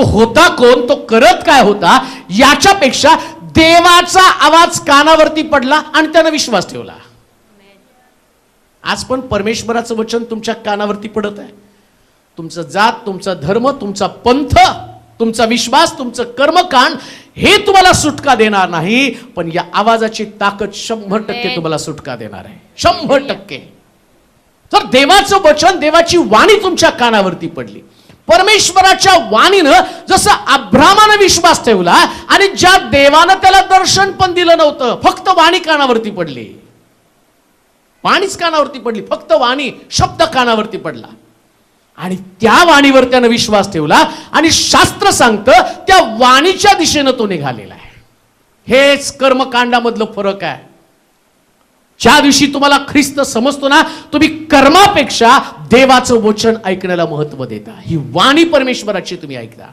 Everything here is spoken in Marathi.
तो होता कोण, तो करत काय होता, याच्यापेक्षा देवाचा आवाज कानावरती पडला आणि त्यानं विश्वास ठेवला. आज पण परमेश्वराचं वचन तुमच्या कानावरती पडत आहे. तुमचं जात, तुमचा धर्म, तुमचा पंथ, तुमचा विश्वास, तुमचं कर्मकांड हे तुम्हाला सुटका देणार नाही, पण या आवाजाची ताकद 100% तुम्हाला सुटका देणार आहे. 100%. तर देवाचं वचन, देवाची वाणी तुमच्या कानावरती पडली. परमेश्वराच्या वाणीनं जसं अब्रामानं विश्वास ठेवला आणि ज्या देवानं त्याला दर्शन पण दिलं नव्हतं, फक्त वाणी कानावरती पडली. वाणीच कानावरती पडली, फक्त वाणी, शब्द कानावरती पडला आणि त्या वाणीवर त्यानं विश्वास ठेवला आणि शास्त्र सांगतं त्या वाणीच्या दिशेनं तो निघालेला आहे. हेच कर्मकांडामधलं फरक आहे. ज्या दिवशी तुम्हाला ख्रिस्त समजतो ना, तुम्ही कर्मापेक्षा देवाचं वचन ऐकण्याला महत्व देता. ही वाणी परमेश्वराची तुम्ही ऐकता.